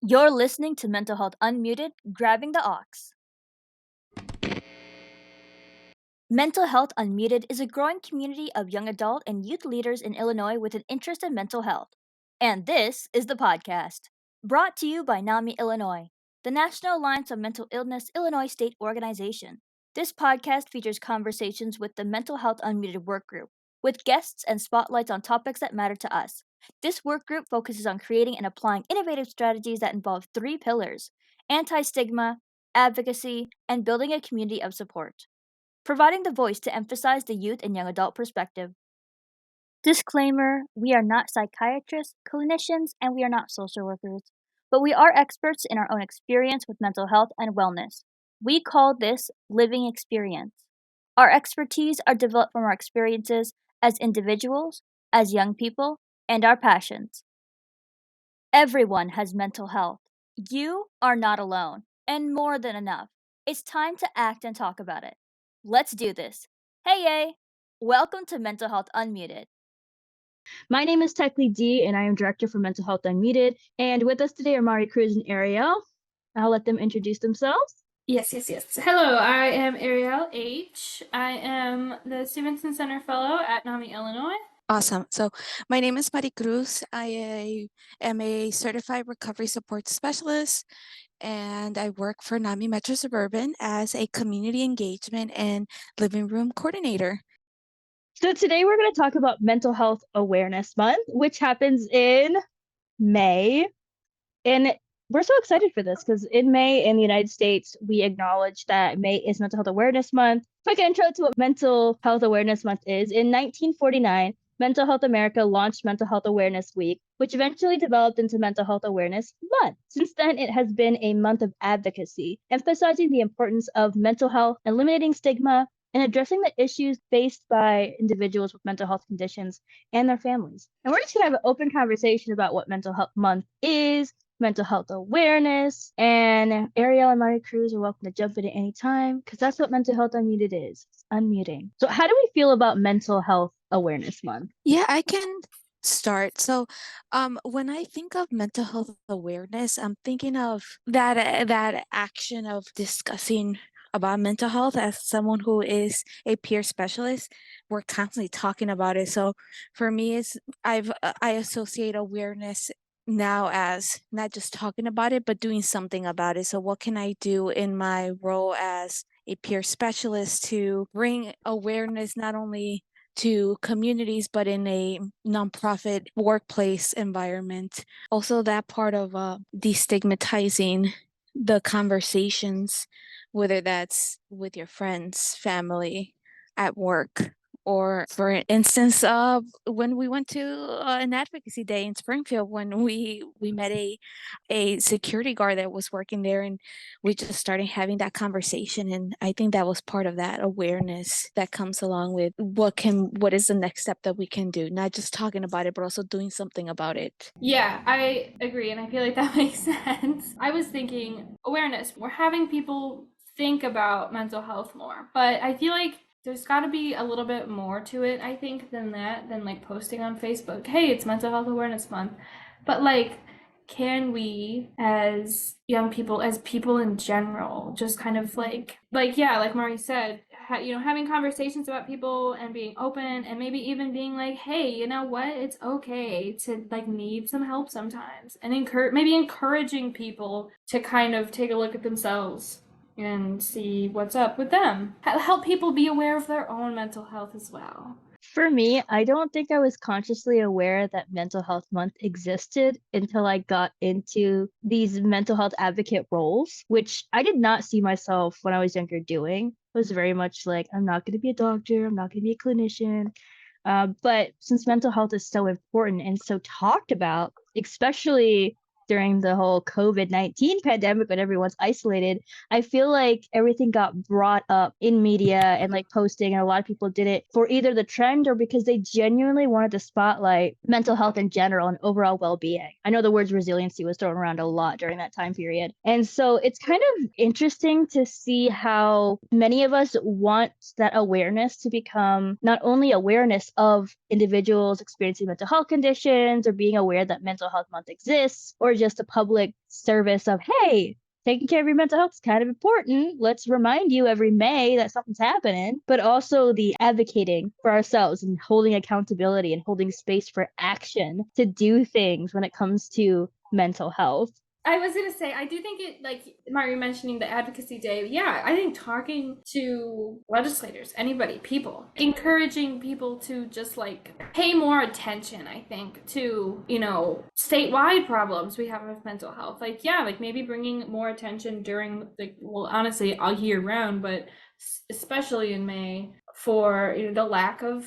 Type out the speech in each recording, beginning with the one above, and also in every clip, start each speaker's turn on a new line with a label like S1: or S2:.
S1: You're listening to Mental Health Unmuted, grabbing the aux. Mental Health Unmuted is a growing community of young adult and youth leaders in Illinois with an interest in mental health. And this is the podcast, brought to you by NAMI Illinois, the National Alliance on Mental Illness Illinois State Organization. This podcast features conversations with the Mental Health Unmuted work group, with guests and spotlights on topics that matter to us. This work group focuses on creating and applying innovative strategies that involve three pillars: anti stigma, advocacy, and building a community of support, providing the voice to emphasize the youth and young adult perspective. Disclaimer: we are not psychiatrists, clinicians, and we are not social workers, but we are experts in our own experience with mental health and wellness. We call this living experience. Our expertise are developed from our experiences as individuals, as young people, and our passions. Everyone has mental health. You are not alone, and more than enough. It's time to act and talk about it. Let's do this. Hey, yay! Welcome to Mental Health Unmuted. My name is Teklii D, and I am Director for Mental Health Unmuted. And with us today are Maricruz and Arielle. I'll let them introduce themselves.
S2: Yes. Hello, I am Arielle H. I am the Stevenson Center Fellow at NAMI Illinois.
S3: Awesome. So my name is Maricruz. I am a certified recovery support specialist, and I work for NAMI Metro Suburban as a community engagement and living room coordinator.
S1: So today we're going to talk about Mental Health Awareness Month, which happens in May. And we're so excited for this because in May in the United States, we acknowledge that May is Mental Health Awareness Month. Quick intro to what Mental Health Awareness Month is. In 1949, Mental Health America launched Mental Health Awareness Week, which eventually developed into Mental Health Awareness Month. Since then, it has been a month of advocacy, emphasizing the importance of mental health, eliminating stigma, and addressing the issues faced by individuals with mental health conditions and their families. And we're just going to have an open conversation about what Mental Health Month is, mental health awareness, and Arielle and Maricruz are welcome to jump in at any time because that's what Mental Health Unmuted is. It's unmuting. So how do we feel about Mental Health Awareness Month?
S3: Yeah, I can start. So when I think of mental health awareness, I'm thinking of that action of discussing about mental health. As someone who is a peer specialist, we're constantly talking about it. So for me, I associate awareness now as not just talking about it, but doing something about it. So what can I do in my role as a peer specialist to bring awareness not only to communities, but in a nonprofit workplace environment? Also, that part of destigmatizing the conversations, whether that's with your friends, family, at work, or for instance, when we went to an advocacy day in Springfield, when we met a security guard that was working there, and we just started having that conversation. And I think that was part of that awareness that comes along with what is the next step that we can do, not just talking about it, but also doing something about it.
S2: Yeah, I agree, and I feel like that makes sense. I was thinking awareness. We're having people think about mental health more, but I feel like there's got to be a little bit more to it, I think, than that, than like posting on Facebook, hey, it's Mental Health Awareness Month. But like, can we as young people, as people in general, just kind of yeah, like Mari said, having conversations about people and being open, and maybe even being like, hey, you know what, it's okay to like need some help sometimes, and encouraging people to kind of take a look at themselves and see what's up with them. Help people be aware of their own mental health as well.
S1: For me, I don't think I was consciously aware that Mental Health Month existed until I got into these mental health advocate roles, which I did not see myself when I was younger doing. It was very much like, I'm not going to be a doctor, I'm not going to be a clinician. But since mental health is so important and so talked about, especially during the whole COVID-19 pandemic when everyone's isolated, I feel like everything got brought up in media and like posting, and a lot of people did it for either the trend or because they genuinely wanted to spotlight mental health in general and overall well-being. I know the words resiliency was thrown around a lot during that time period. And so it's kind of interesting to see how many of us want that awareness to become not only awareness of individuals experiencing mental health conditions or being aware that Mental Health Month exists, or just a public service of, hey, taking care of your mental health is kind of important. Let's remind you every May that something's happening, but also the advocating for ourselves and holding accountability and holding space for action to do things when it comes to mental health.
S2: I was gonna say, I do think it, like Mari mentioning the advocacy day. Yeah, I think talking to legislators, anybody, people, encouraging people to just like pay more attention. I think to statewide problems we have with mental health. Like yeah, like maybe bringing more attention during well, honestly, all year round, but especially in May for the lack of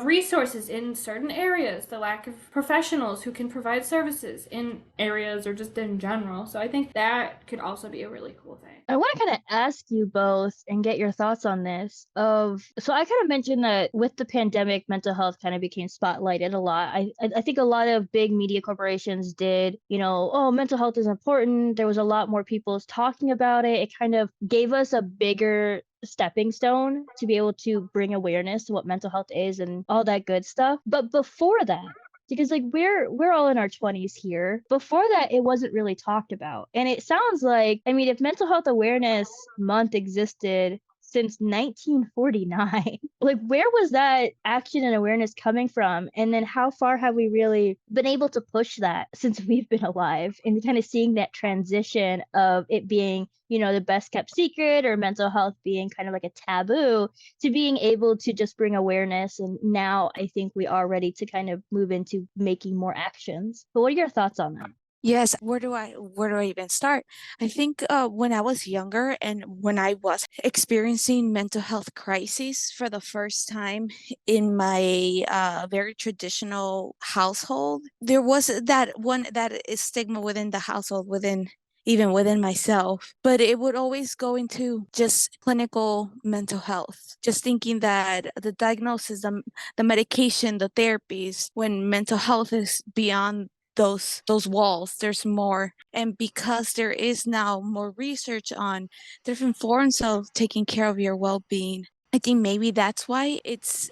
S2: resources in certain areas, the lack of professionals who can provide services in areas or just in general. So I think that could also be a really cool thing.
S1: I want to kind of ask you both and get your thoughts on this. So I kind of mentioned that with the pandemic, mental health kind of became spotlighted a lot. I think a lot of big media corporations did, oh, mental health is important. There was a lot more people talking about it. It kind of gave us a bigger stepping stone to be able to bring awareness to what mental health is and all that good stuff. But before that, because like we're all in our 20s here, before that it wasn't really talked about. And it sounds like, I mean, if mental health awareness month existed since 1949, like where was that action and awareness coming from, and then how far have we really been able to push that since we've been alive, and kind of seeing that transition of it being the best kept secret, or mental health being kind of like a taboo, to being able to just bring awareness. And now I think we are ready to kind of move into making more actions. But what are your thoughts on that?
S3: Yes, where do I even start? I think when I was younger and when I was experiencing mental health crises for the first time in my very traditional household, there was that is stigma within the household, within even within myself, but it would always go into just clinical mental health, just thinking that the diagnosis, the medication, the therapies, when mental health is beyond those walls, there's more. And because there is now more research on different forms of taking care of your well-being, I think maybe that's why it's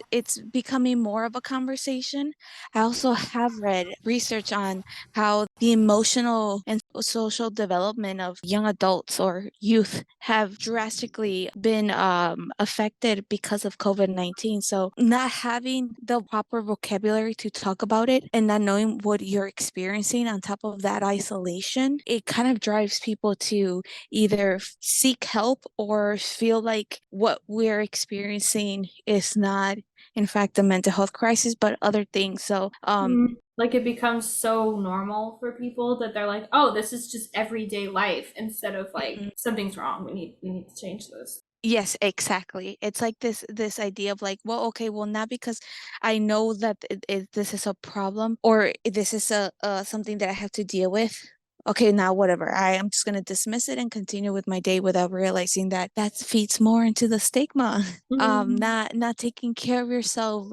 S3: becoming more of a conversation. I also have read research on how the emotional and social development of young adults or youth have drastically been affected because of COVID-19. So not having the proper vocabulary to talk about it and not knowing what you're experiencing on top of that isolation, it kind of drives people to either seek help or feel like what we're experiencing is not in fact a mental health crisis but other things. So
S2: Like it becomes so normal for people that they're like, oh, this is just everyday life, instead of like
S3: mhm.
S2: something's wrong, we need to change this.
S3: Yes, exactly. It's like this idea of like, well, okay, well, not because I know that this is a problem or this is a something that I have to deal with. Okay, now whatever. I am just gonna dismiss it and continue with my day without realizing that that feeds more into the stigma. Not taking care of yourself.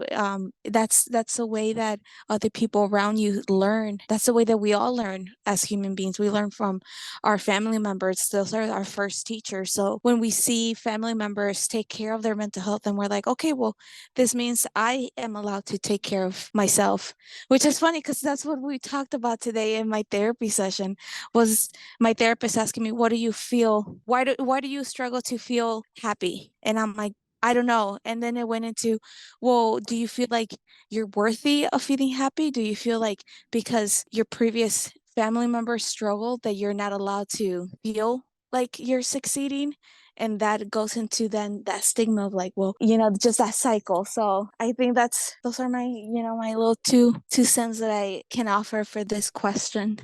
S3: That's a way that other people around you learn. That's the way that we all learn as human beings. We learn from our family members. Those are our first teachers. So when we see family members take care of their mental health, and we're like, okay, well, this means I am allowed to take care of myself, which is funny because that's what we talked about today in my therapy session. Was my therapist asking me, what do you feel? Why do you struggle to feel happy? And I'm like, I don't know. And then it went into, well, do you feel like you're worthy of feeling happy? Do you feel like because your previous family members struggle that you're not allowed to feel like you're succeeding? And that goes into then that stigma of like, well, just that cycle. So I think those are my little two cents that I can offer for this question.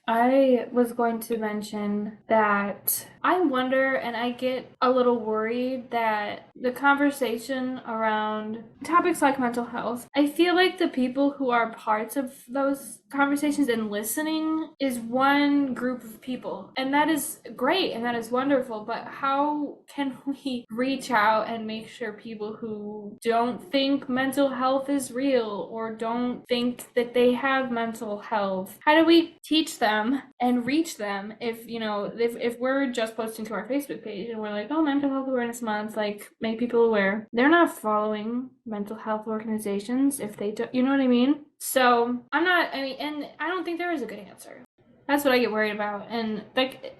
S2: I was going to mention that I wonder, and I get a little worried that the conversation around topics like mental health, I feel like the people who are parts of those conversations and listening is one group of people. And that is great and that is wonderful. But how can we reach out and make sure people who don't think mental health is real or don't think that they have mental health, how do we teach them and reach them if we're just posting to our Facebook page and we're like, oh, mental health awareness month, like make people aware, they're not following mental health organizations if they don't, you know what I mean? So and I don't think there is a good answer. That's what I get worried about. And like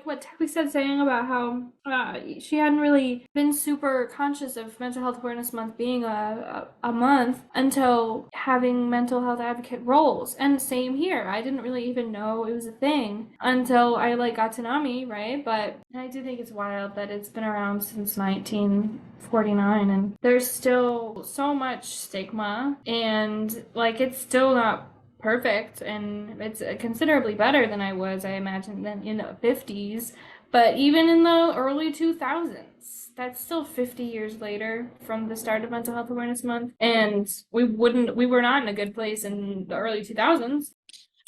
S2: what Teklii said, saying about how she hadn't really been super conscious of Mental Health Awareness Month being a month until having mental health advocate roles. And same here. I didn't really even know it was a thing until I like got to NAMI, right? But I do think it's wild that it's been around since 1949 and there's still so much stigma and like it's still not perfect, and it's considerably better than I imagine, than in the 50s. But even in the early 2000s, that's still 50 years later from the start of Mental Health Awareness Month, and we were not in a good place in the early 2000s.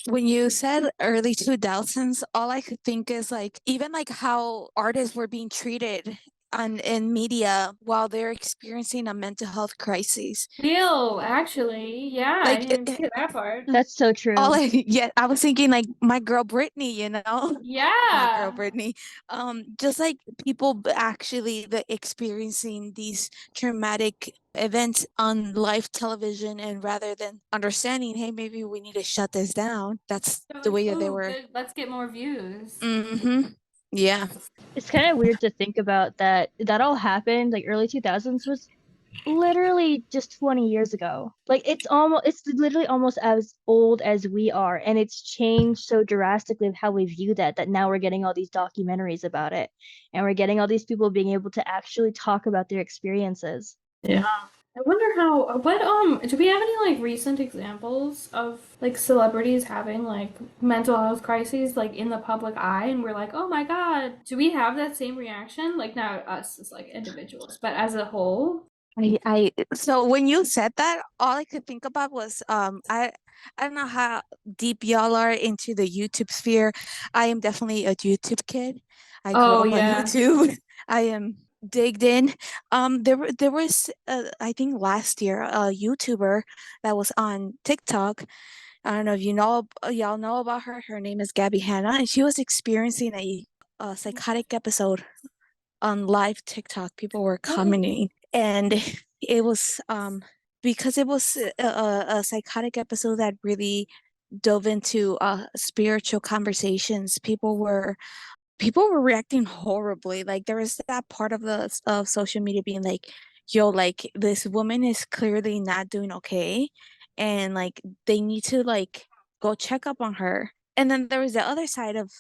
S3: When you said early 2000s, all I could think is like even like how artists were being treated on in media while they're experiencing a mental health crisis.
S2: Real, actually, yeah, I
S3: Like
S2: didn't even see that part.
S1: That's so
S3: all
S1: true.
S3: I yeah, I was thinking like my girl Britney, you know? My girl
S2: Yeah.
S3: Britney. Just like people actually experiencing these traumatic events on live television, and rather than understanding, hey, maybe we need to shut this down. That's
S2: They're
S3: the
S2: like,
S3: way that they
S2: oh,
S3: were.
S2: good, let's get more views.
S3: Mm-hmm. Yeah.
S1: It's kind of weird to think about that all happened like early 2000s was literally just 20 years ago. Like it's literally almost as old as we are, and it's changed so drastically of how we view that now we're getting all these documentaries about it, and we're getting all these people being able to actually talk about their experiences.
S2: Yeah. I wonder how what do we have any like recent examples of like celebrities having like mental health crises like in the public eye and we're like, "Oh my God." Do we have that same reaction? Like not us as like individuals, but as a whole?
S3: So when you said that, all I could think about was I don't know how deep y'all are into the YouTube sphere. I am definitely a YouTube kid. I grew
S2: Oh
S3: up on
S2: yeah.
S3: YouTube. I am digged in. There was I think last year a YouTuber that was on TikTok. I don't know if y'all know about her. Her name is Gabby Hanna, and she was experiencing a psychotic episode on live TikTok. People were
S2: Oh,
S3: commenting, and it was because it was a psychotic episode that really dove into spiritual conversations. People were reacting horribly. Like there was that part of the of social media being like, yo, like this woman is clearly not doing okay, and like they need to like go check up on her. And then there was the other side of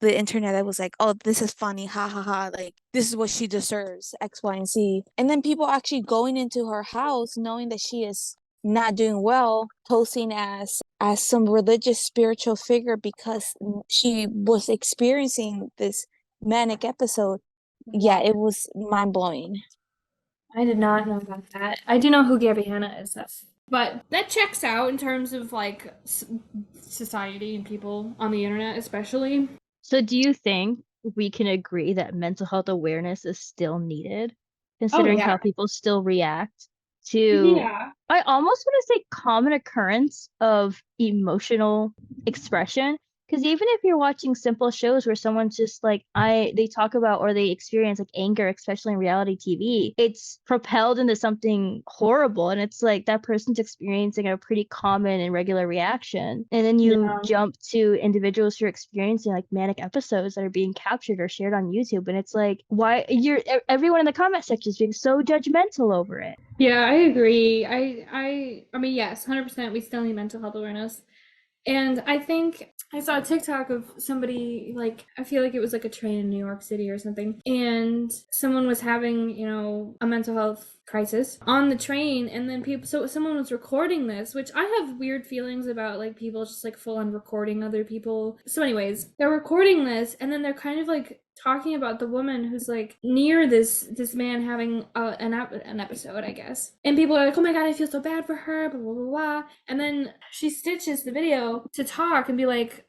S3: the internet that was like, oh, this is funny, ha ha ha, like this is what she deserves, X, Y, and Z. And then people actually going into her house knowing that she is not doing well, posing as some religious spiritual figure because she was experiencing this manic episode. Yeah,
S2: wow.
S3: it was mind blowing.
S2: I did not know about that. I do know who Gabby Hanna is. But that checks out in terms of like society and people on the internet, especially.
S1: So do you think we can agree that mental health awareness is still needed,
S2: Oh
S1: considering
S2: yeah.
S1: how people still react to,
S2: Yeah.
S1: I almost want to say, common occurrence of emotional expression? Because even if you're watching simple shows where someone's just like, they talk about or they experience like anger, especially in reality TV, it's propelled into something horrible. And it's like that person's experiencing a pretty common and regular reaction. And then you
S2: Yeah.
S1: jump to individuals who are experiencing like manic episodes that are being captured or shared on YouTube. And it's like, why everyone in the comment section is being so judgmental over it.
S2: Yeah, I agree. I mean, yes, 100% we still need mental health awareness. And I think I saw a TikTok of somebody, like, I feel like it was like a train in New York City or something. And someone was having, a mental health crisis on the train. And then so someone was recording this, which I have weird feelings about, like, people just like full on recording other people. So, anyways, they're recording this and then they're kind of like talking about the woman who's like near this man having an episode, I guess. And people are like, "Oh my God, I feel so bad for her," blah blah blah blah. And then she stitches the video to talk and be like,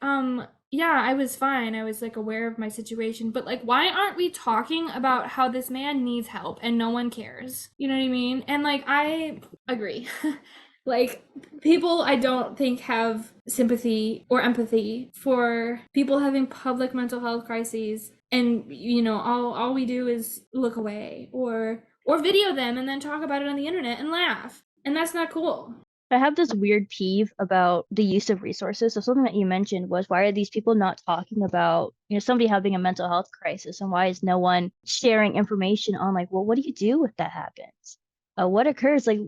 S2: yeah, I was fine. I was like aware of my situation, but like, why aren't we talking about how this man needs help and no one cares? You know what I mean? And like, I agree. Like, people I don't think have sympathy or empathy for people having public mental health crises, and all we do is look away or video them and then talk about it on the internet and laugh, and that's not cool.
S1: I have this weird peeve about the use of resources. So something that you mentioned was, why are these people not talking about, somebody having a mental health crisis, and why is no one sharing information on, like, well, what do you do if that happens? What occurs? Like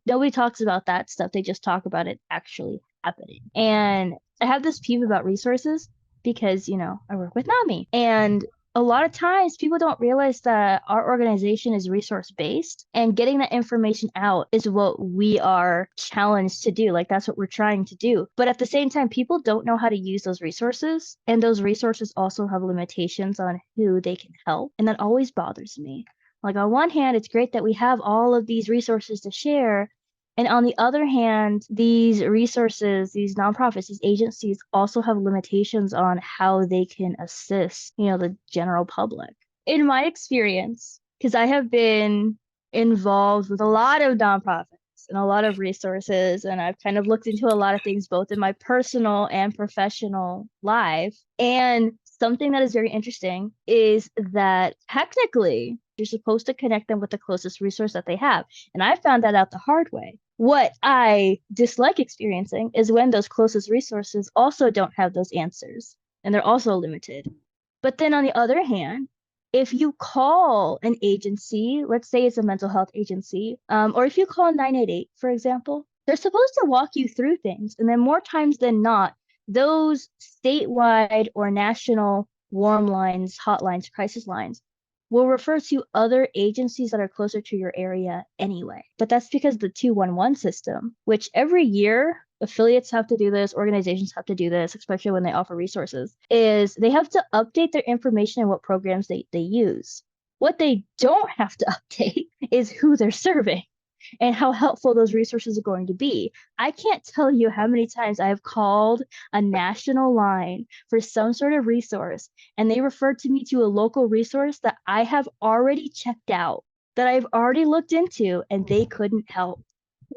S1: nobody talks about that stuff. They just talk about it actually happening. And I have this peeve about resources because, I work with NAMI, and a lot of times people don't realize that our organization is resource based, and getting that information out is what we are challenged to do. Like, that's what we're trying to do. But at the same time, people don't know how to use those resources, and those resources also have limitations on who they can help. And that always bothers me. Like, on one hand, it's great that we have all of these resources to share, and on the other hand, these resources, these nonprofits, these agencies also have limitations on how they can assist, the general public. In my experience, because I have been involved with a lot of nonprofits and a lot of resources, and I've kind of looked into a lot of things both in my personal and professional life. And something that is very interesting is that technically you're supposed to connect them with the closest resource that they have. And I found that out the hard way. What I dislike experiencing is when those closest resources also don't have those answers, and they're also limited. But then on the other hand, if you call an agency, let's say it's a mental health agency, or if you call 988, for example, they're supposed to walk you through things. And then more times than not, those statewide or national warm lines, hotlines, crisis lines will refer to other agencies that are closer to your area anyway. But that's because the 211 system, which every year affiliates have to do this, organizations have to do this, especially when they offer resources, is they have to update their information and what programs they use. What they don't have to update is who they're serving and how helpful those resources are going to be. I can't tell you how many times I have called a national line for some sort of resource, and they referred to me to a local resource that I have already checked out, that I've already looked into, and they couldn't help.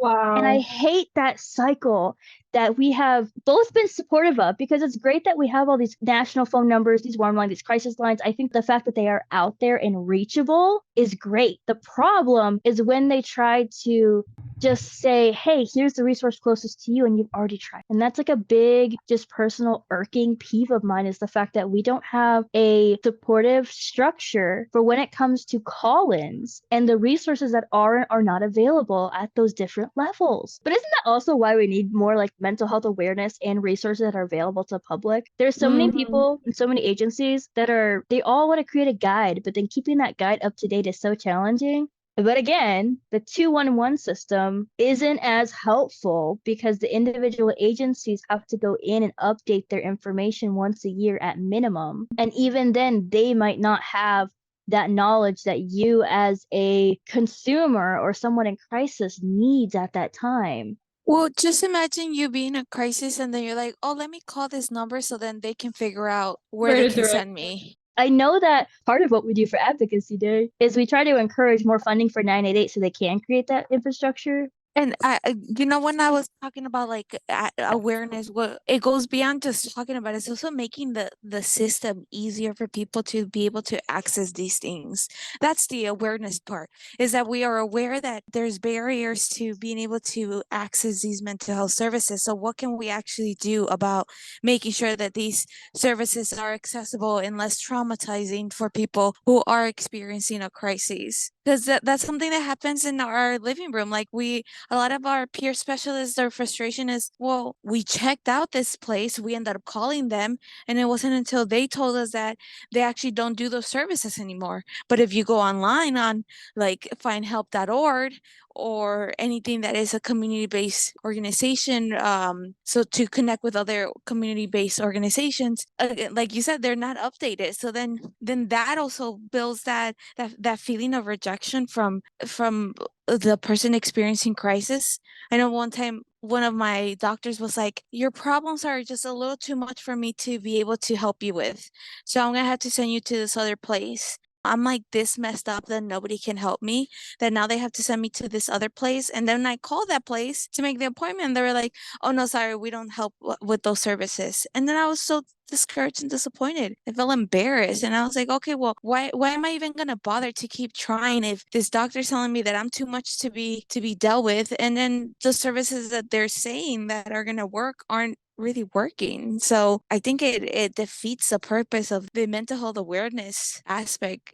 S1: And I
S2: Wow.
S1: hate that cycle that we have both been supportive of, because it's great that we have all these national phone numbers, these warm lines, these crisis lines. I think the fact that they are out there and reachable is great. The problem is when they try to just say, hey, here's the resource closest to you, and you've already tried. And that's like a big, just personal irking peeve of mine, is the fact that we don't have a supportive structure for when it comes to call-ins and the resources that are not available at those different levels. But isn't that also why we need more like mental health awareness and resources that are available to the public? There's so many people and so many agencies that they all want to create a guide, but then keeping that guide up to date is so challenging. But again, the 211 system isn't as helpful because the individual agencies have to go in and update their information once a year at minimum. And even then, they might not have that knowledge that you as a consumer or someone in crisis needs at that time.
S3: Well, just imagine you being in a crisis and then you're like, oh, let me call this number so then they can figure out where
S2: Where
S3: they
S2: to
S3: can
S2: direct?
S3: send me.
S1: I know that part of what we do for Advocacy Day is we try to encourage more funding for 988 so they can create that infrastructure.
S3: And when I was talking about like awareness, what it goes beyond just talking about it, it's also making the system easier for people to be able to access these things. That's the awareness part, is that we are aware that there's barriers to being able to access these mental health services. So what can we actually do about making sure that these services are accessible and less traumatizing for people who are experiencing a crisis? Because that's something that happens in our living room. Like a lot of our peer specialists, their frustration is, well, we checked out this place, we ended up calling them, and it wasn't until they told us that they actually don't do those services anymore. But if you go online on like findhelp.org or anything that is a community-based organization, so to connect with other community-based organizations, like you said, they're not updated. So then that also builds that feeling of rejection from the person experiencing crisis. I know one time one of my doctors was like, your problems are just a little too much for me to be able to help you with. So I'm gonna have to send you to this other place. I'm like this messed up that nobody can help me, that now they have to send me to this other place. And then I call that place to make the appointment. They were like, oh, no, sorry, we don't help with those services. And then I was so discouraged and disappointed. I felt embarrassed. And I was like, okay, well, why am I even going to bother to keep trying if this doctor's telling me that I'm too much to be dealt with? And then the services that they're saying that are going to work aren't really working. So I think it defeats the purpose of the mental health awareness aspect.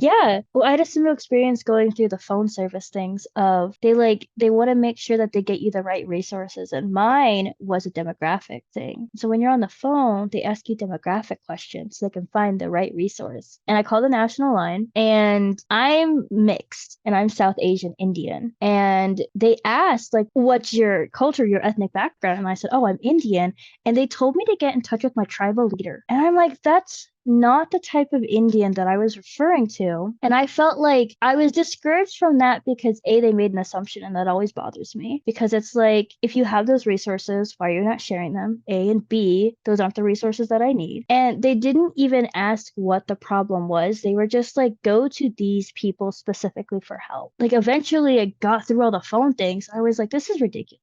S1: Yeah. Well, I had a similar experience going through the phone service things of they want to make sure that they get you the right resources. And mine was a demographic thing. So when you're on the phone, they ask you demographic questions so they can find the right resource. And I called the national line and I'm mixed and I'm South Asian Indian. And they asked like, what's your culture, your ethnic background? And I said, oh, I'm Indian. And they told me to get in touch with my tribal leader. And I'm like, that's not the type of Indian that I was referring to. And I felt like I was discouraged from that because A, they made an assumption, and that always bothers me because it's like, if you have those resources, why are you not sharing them? A, and B, those aren't the resources that I need. And they didn't even ask what the problem was. They were just like, go to these people specifically for help. Like eventually I got through all the phone things. I was like, this is ridiculous.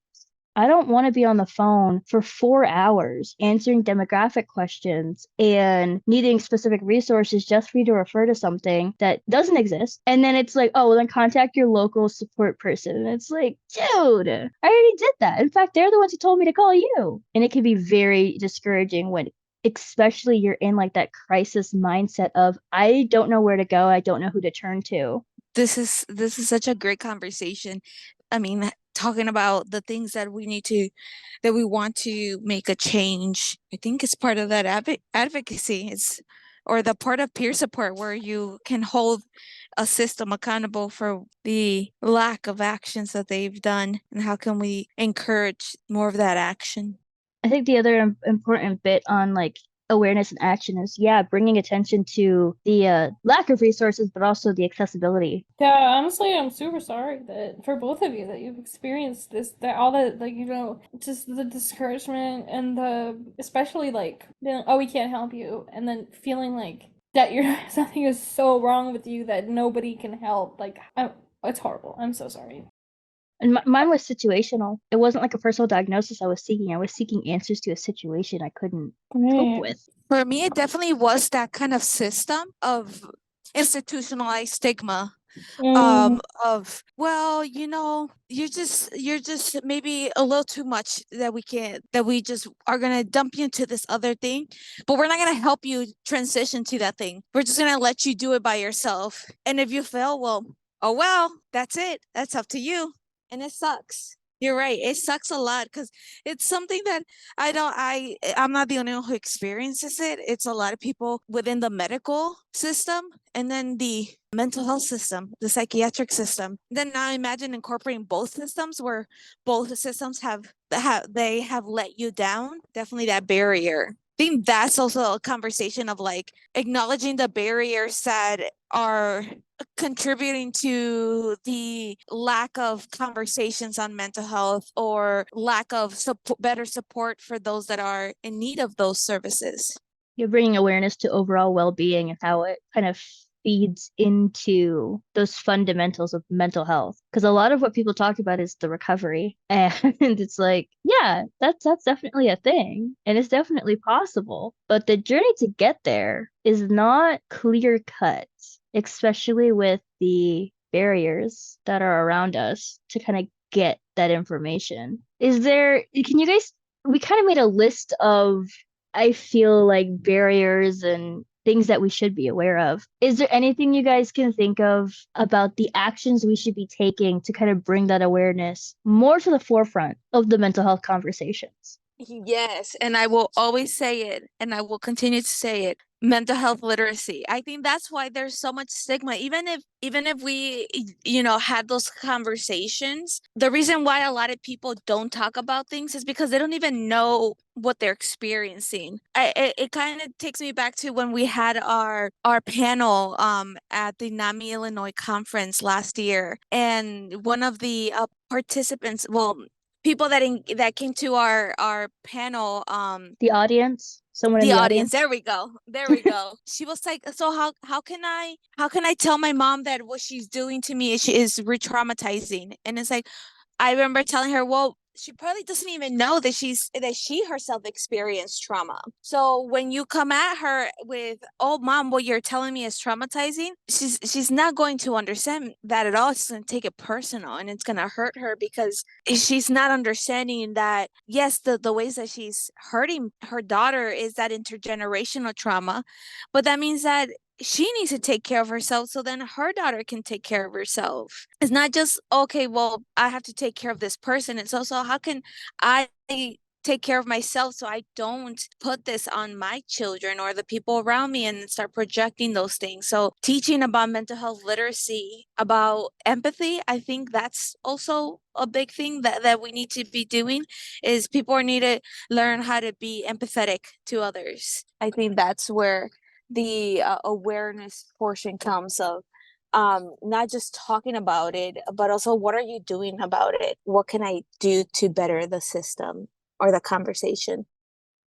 S1: I don't want to be on the phone for 4 hours answering demographic questions and needing specific resources just for you to refer to something that doesn't exist. And then it's like, oh, well, then contact your local support person. And it's like, dude, I already did that. In fact, they're the ones who told me to call you. And it can be very discouraging when especially you're in like that crisis mindset of I don't know where to go, I don't know who to turn to.
S3: This is such a great conversation. I mean, talking about the things that we want to make a change. I think it's part of that advocacy. It's or the part of peer support where you can hold a system accountable for the lack of actions that they've done, and how can we encourage more of that action.
S1: I think the other important bit on like awareness and action is, yeah, bringing attention to the lack of resources, but also the accessibility.
S2: Yeah, honestly, I'm super sorry that for both of you that you've experienced this, that all that, like, just the discouragement and the, especially like, oh, we can't help you, and then feeling like that you're something is so wrong with you that nobody can help. Like, it's horrible. I'm so sorry.
S1: And mine was situational. It wasn't like a personal diagnosis I was seeking. I was seeking answers to a situation I couldn't cope
S2: Right.
S1: with.
S3: For me, it definitely was that kind of system of institutionalized stigma,
S2: Mm.
S3: of, well, you're just maybe a little too much, that we just are gonna dump you into this other thing, but we're not gonna help you transition to that thing. We're just gonna let you do it by yourself, and if you fail, well, oh well, that's it, that's up to you. And it sucks. You're right, it sucks a lot because it's something that I'm not the only one who experiences it. It's a lot of people within the medical system, and then the mental health system, the psychiatric system. Then now imagine incorporating both systems, where both systems have let you down. Definitely that barrier. I think that's also a conversation of like acknowledging the barriers that are contributing to the lack of conversations on mental health, or lack of better support for those that are in need of those services.
S1: You're bringing awareness to overall well-being and how it kind of feeds into those fundamentals of mental health. Because a lot of what people talk about is the recovery, and it's like, yeah, that's definitely a thing, and it's definitely possible. But the journey to get there is not clear cut, especially with the barriers that are around us to kind of get that information. Can you guys, we kind of made a list of, I feel like, barriers and things that we should be aware of. Is there anything you guys can think of about the actions we should be taking to kind of bring that awareness more to the forefront of the mental health conversations?
S3: Yes, and I will always say it, and I will continue to say it. Mental health literacy. I think that's why there's so much stigma. Even if we, had those conversations, the reason why a lot of people don't talk about things is because they don't even know what they're experiencing. It kind of takes me back to when we had our panel at the NAMI Illinois conference last year, and one of the participants, well, people that came to our panel,
S1: The audience? Someone in
S3: The
S1: the
S3: audience.
S1: audience?
S3: There we go. There we go. She was like, "So how can I tell my mom that what she's doing to me is re-traumatizing?" And it's like, I remember telling her, well, she probably doesn't even know that she herself experienced trauma. So when you come at her with, "Oh, mom, what you're telling me is traumatizing," she's not going to understand that at all. It's going to take it personal, and it's going to hurt her because she's not understanding that, yes, the ways that she's hurting her daughter is that intergenerational trauma, but that means that she needs to take care of herself so then her daughter can take care of herself. It's not just, okay, well, I have to take care of this person. It's also, how can I take care of myself so I don't put this on my children or the people around me and start projecting those things. So teaching about mental health literacy, about empathy, I think that's also a big thing that we need to be doing, is people need to learn how to be empathetic to others. I think that's where the awareness portion comes of, not just talking about it, but also what are you doing about it? What can I do to better the system or the conversation?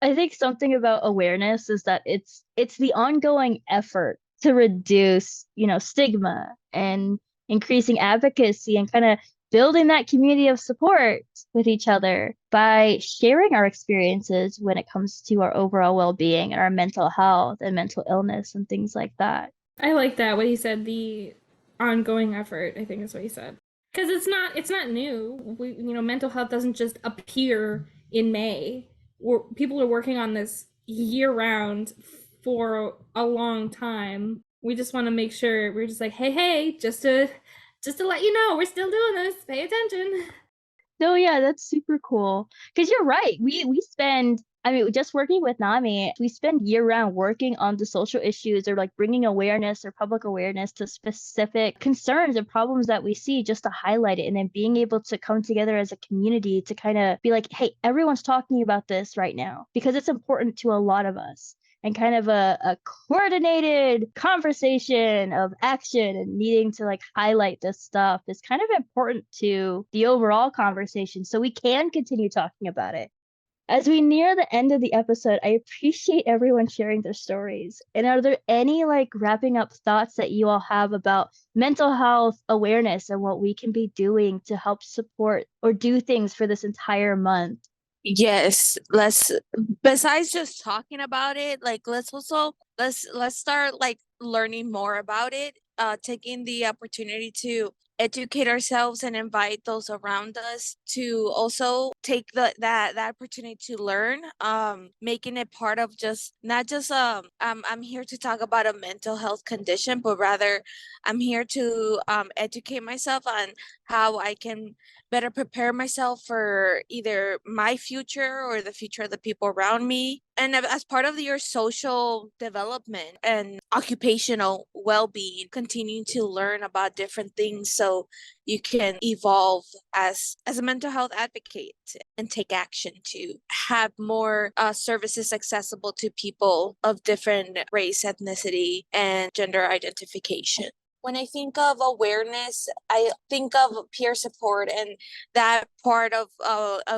S1: I think something about awareness is that it's the ongoing effort to reduce, stigma and increasing advocacy and kind of building that community of support with each other by sharing our experiences when it comes to our overall well-being and our mental health and mental illness and things like that.
S2: I like that what he said, the ongoing effort, I think is what he said. Because it's not new. Mental health doesn't just appear in May. People are working on this year round for a long time. We just want to make sure we're just like, hey, just to let you know, we're still doing this. Pay attention.
S1: No, yeah, that's super cool. Because you're right. We spend, I mean, just working with NAMI, we spend year round working on the social issues or like bringing awareness or public awareness to specific concerns and problems that we see just to highlight it. And then being able to come together as a community to kind of be like, hey, everyone's talking about this right now because it's important to a lot of us. And kind of a coordinated conversation of action and needing to like highlight this stuff is kind of important to the overall conversation so we can continue talking about it. As we near the end of the episode, I appreciate everyone sharing their stories. And are there any like wrapping up thoughts that you all have about mental health awareness and what we can be doing to help support or do things for this entire month?
S3: Yes, let's, besides just talking about it, like let's start like learning more about it, taking the opportunity to educate ourselves and invite those around us to also take that opportunity to learn, making it part of just not just, I'm here to talk about a mental health condition, but rather I'm here to educate myself on how I can better prepare myself for either my future or the future of the people around me. And as part of your social development and occupational well-being, continuing to learn about different things so you can evolve as a mental health advocate and take action to have more services accessible to people of different race, ethnicity, and gender identification. When I think of awareness, I think of peer support, and that part of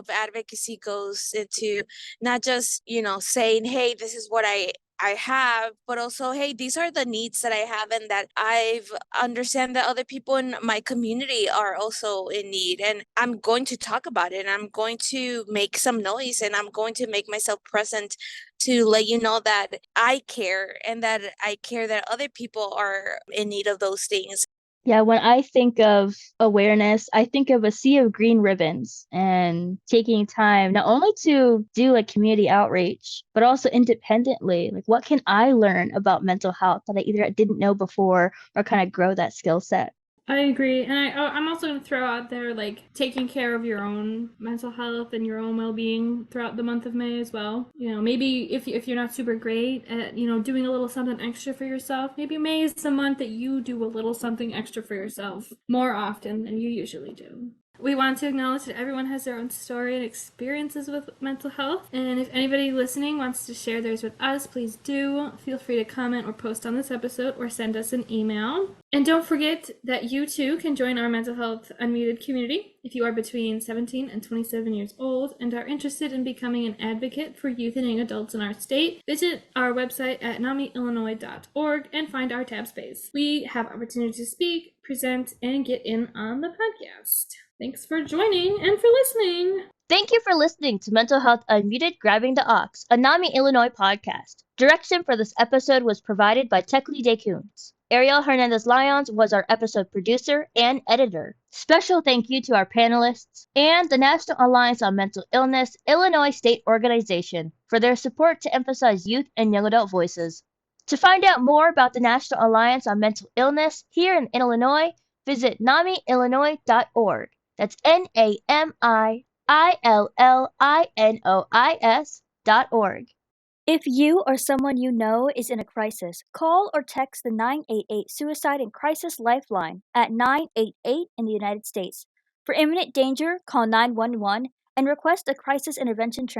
S3: advocacy goes into not just, saying, "Hey, this is what I have," but also, "Hey, these are the needs that I have, and that I've understand that other people in my community are also in need, and I'm going to talk about it. And I'm going to make some noise, and I'm going to make myself present to let you know that I care and that I care that other people are in need of those things."
S1: Yeah, when I think of awareness, I think of a sea of green ribbons and taking time not only to do like community outreach, but also independently. Like, what can I learn about mental health that I either didn't know before or kind of grow that skill set?
S2: I agree. And I'm also going to throw out there like taking care of your own mental health and your own well being throughout the month of May as well. Maybe if you're not super great at, doing a little something extra for yourself, maybe May is the month that you do a little something extra for yourself more often than you usually do. We want to acknowledge that everyone has their own story and experiences with mental health. And if anybody listening wants to share theirs with us, please do. Feel free to comment or post on this episode or send us an email. And don't forget that you too can join our Mental Health Unmuted community if you are between 17 and 27 years old and are interested in becoming an advocate for youth and young adults in our state. Visit our website at namiillinois.org and find our tab space. We have opportunities to speak, present, and get in on the podcast. Thanks for joining and for listening.
S1: Thank you for listening to Mental Health Unmuted Grabbing the Ox, a NAMI Illinois podcast. Direction for this episode was provided by Teklii Arielle Hernandez-Lyons was our episode producer and editor. Special thank you to our panelists and the National Alliance on Mental Illness Illinois State Organization for their support to emphasize youth and young adult voices. To find out more about the National Alliance on Mental Illness here in Illinois, visit namiillinois.org. That's NAMIILLINOIS.org. If you or someone you know is in a crisis, call or text the 988 Suicide and Crisis Lifeline at 988 in the United States. For imminent danger, call 911 and request a crisis intervention